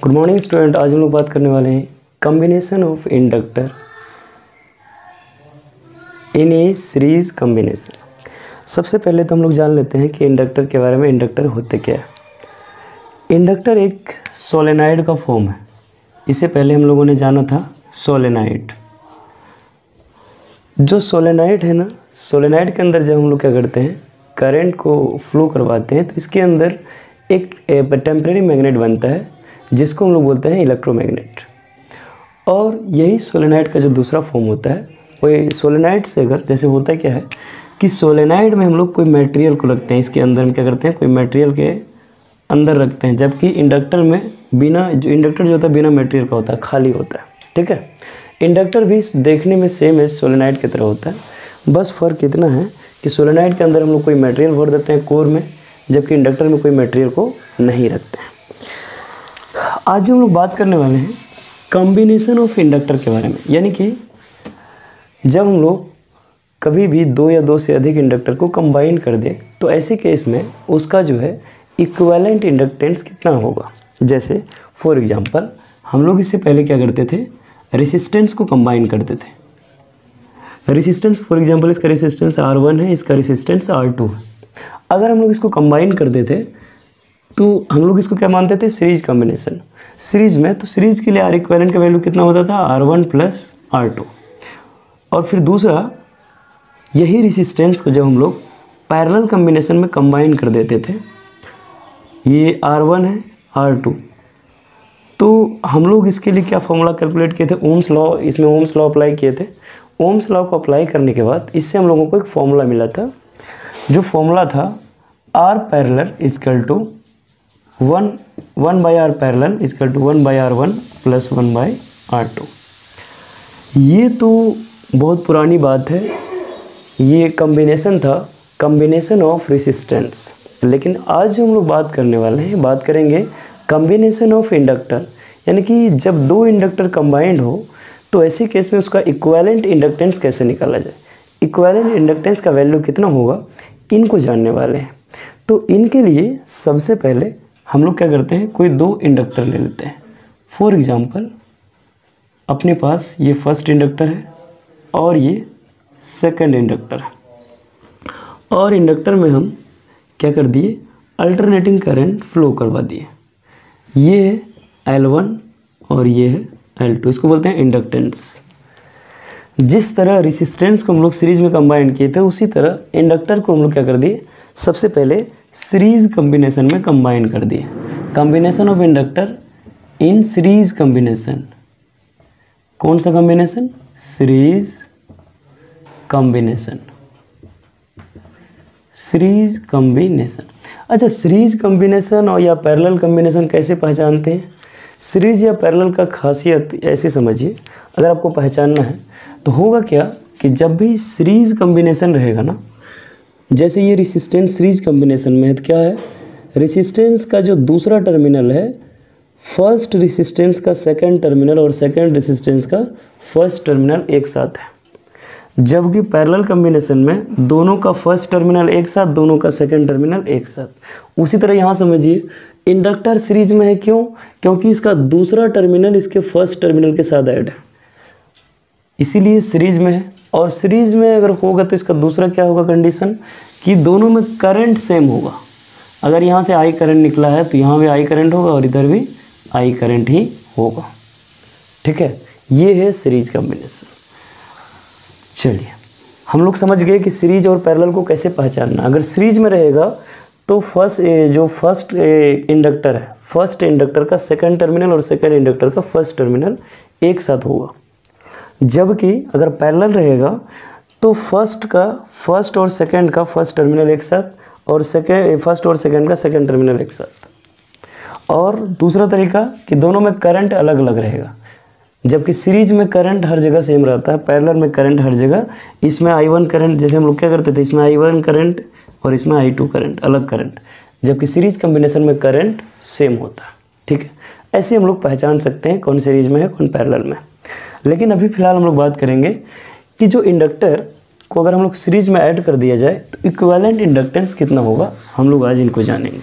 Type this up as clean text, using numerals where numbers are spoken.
Good morning student. आज हम लोग बात करने वाले हैं combination of inductor in A series combination. सबसे पहले तो हम लोग जान लेते हैं कि इंडक्टर के बारे में। इंडक्टर होते क्या है। इंडक्टर एक सोलेनॉइड का फॉर्म है। इसे पहले हम लोगों ने जाना था सोलेनॉइड। जो सोलेनॉइड है ना, सोलेनॉइड के अंदर जब हम लोग क्या करते हैं, करंट को फ्लो करवाते हैं, तो इसके अंदर एक टेम्परेरी मैग्नेट बनता है जिसको हम लोग बोलते हैं इलेक्ट्रोमैग्नेट। और यही सोलेनॉइड का जो दूसरा फॉर्म होता है, वो सोलेनॉइड से अगर जैसे होता है क्या है कि सोलेनॉइड में हम लोग कोई मटेरियल को रखते हैं, इसके अंदर हम क्या करते हैं, कोई मटेरियल के अंदर रखते हैं, जबकि इंडक्टर में बिना जो इंडक्टर जो होता है बिना मटेरियल का होता है, खाली होता है। ठीक है। इंडक्टर भी देखने में सेम है सोलेनॉइड की तरह होता है, बस फ़र्क इतना है कि सोलेनॉइड के अंदर हम लोग कोई मटेरियल भर देते हैं कोर में, जबकि इंडक्टर में कोई मटेरियल को नहीं रखते हैं। आज हम लोग बात करने वाले हैं कॉम्बिनेशन ऑफ इंडक्टर के बारे में। यानी कि जब हम लोग कभी भी दो या दो से अधिक इंडक्टर को कंबाइन कर दें, तो ऐसे केस में उसका जो है इक्विवेलेंट इंडक्टेंस कितना होगा। जैसे फॉर एग्जांपल हम लोग इससे पहले क्या करते थे, रेसिस्टेंस को कंबाइन करते थे। रेसिस्टेंस फॉर एग्जांपल इसका रेसिस्टेंस R1 है, इसका रेसिस्टेंस R2 है। अगर हम लोग इसको कंबाइन करते थे तो हम लोग इसको क्या मानते थे, सीरीज कॉम्बिनेशन। सीरीज में तो सीरीज के लिए R इक्विवेलेंट का वैल्यू कितना होता था, R1 प्लस R2। और फिर दूसरा, यही रेसिस्टेंस को जब हम लोग पैरेलल कॉम्बिनेशन में कंबाइन कर देते थे, ये R1 है R2, तो हम लोग इसके लिए क्या फॉर्मूला कैलकुलेट किए थे, ओम्स लॉ। इसमें ओम्स लॉ अप्लाई किए थे। ओम्स लॉ को अप्लाई करने के बाद इससे हम लोगों को एक फॉर्मूला मिला था, जो फॉर्मूला था R parallel equal to 1/R parallel equal to 1/R1 plus 1/R2। ये तो बहुत पुरानी बात है, ये कॉम्बिनेशन था, कॉम्बिनेशन ऑफ रेसिस्टेंस। लेकिन आज जो हम लोग बात करने वाले हैं, बात करेंगे कॉम्बिनेशन ऑफ इंडक्टर। यानी कि जब दो इंडक्टर कंबाइंड हो तो ऐसे केस में उसका इक्विवेलेंट इंडक्टेंस कैसे निकाला जाए, इक्विवेलेंट इंडक्टेंस का वैल्यू कितना होगा, इनको जानने वाले हैं। तो इनके लिए सबसे पहले हम लोग क्या करते हैं, कोई दो इंडक्टर ले लेते हैं। फॉर एग्जांपल अपने पास ये फर्स्ट इंडक्टर है और ये सेकंड इंडक्टर है, और इंडक्टर में हम क्या कर दिए, अल्टरनेटिंग करंट फ्लो करवा दिए। ये है L1 और ये है L2, इसको बोलते हैं इंडक्टेंस। जिस तरह रेसिस्टेंस को हम लोग सीरीज में कंबाइन किए थे, उसी तरह इंडक्टर को हम लोग क्या कर दिए, सबसे पहले सीरीज कॉम्बिनेशन में कंबाइन कर दिए। Combination of inductor in series combination. कौन सा combination, series combination, series combination. अच्छा, सीरीज कॉम्बिनेशन और या पैरेलल कॉम्बिनेशन कैसे पहचानते हैं। सीरीज या पैरेलल का खासियत ऐसे समझिए, अगर आपको पहचानना है तो होगा क्या कि जब भी सीरीज कॉम्बिनेशन रहेगा ना, जैसे ये रेसिस्टेंस सीरीज कॉम्बिनेशन में है, तो क्या है, रेसिस्टेंस का जो दूसरा टर्मिनल है, फर्स्ट रेसिस्टेंस का सेकंड टर्मिनल और सेकंड रेसिस्टेंस का फर्स्ट टर्मिनल एक साथ है। जबकि पैरेलल कॉम्बिनेशन में दोनों का फर्स्ट टर्मिनल एक साथ, दोनों का सेकंड टर्मिनल एक साथ। उसी तरह यहाँ समझिए, इंडक्टर सीरीज में है, क्यों, क्योंकि इसका दूसरा टर्मिनल इसके फर्स्ट टर्मिनल के साथ ऐड है, इसीलिए सीरीज में है। और सीरीज में अगर होगा तो इसका दूसरा क्या होगा कंडीशन, कि दोनों में करंट सेम होगा। अगर यहाँ से आई करंट निकला है तो यहाँ भी आई करंट होगा और इधर भी आई करंट ही होगा। ठीक है, ये है सीरीज कॉम्बिनेशन। चलिए, हम लोग समझ गए कि सीरीज और पैरेलल को कैसे पहचानना। अगर सीरीज में रहेगा तो फर्स्ट इंडक्टर है, फर्स्ट इंडक्टर का सेकंड टर्मिनल और सेकंड इंडक्टर का फर्स्ट टर्मिनल एक साथ होगा। जबकि अगर पैरेलल रहेगा तो फर्स्ट और सेकंड का फर्स्ट टर्मिनल एक साथ, और फर्स्ट और सेकंड का सेकंड टर्मिनल एक साथ। और दूसरा तरीका कि दोनों में करंट अलग अलग रहेगा। जबकि सीरीज में करंट हर जगह सेम रहता है, पैरेलल में करंट हर जगह, इसमें I1 करंट, जैसे हम लोग क्या करते थे, इसमें I1 करंट और इसमें I2 करंट, अलग करंट, जबकि सीरीज कॉम्बिनेशन में करंट सेम होता है। ठीक है, ऐसे हम लोग पहचान सकते हैं कौन सीरीज में है कौन पैरेलल में। लेकिन अभी फ़िलहाल हम लोग बात करेंगे कि जो इंडक्टर को अगर हम लोग सीरीज में ऐड कर दिया जाए तो इक्विवेलेंट इंडक्टेंस कितना होगा, हम लोग आज इनको जानेंगे।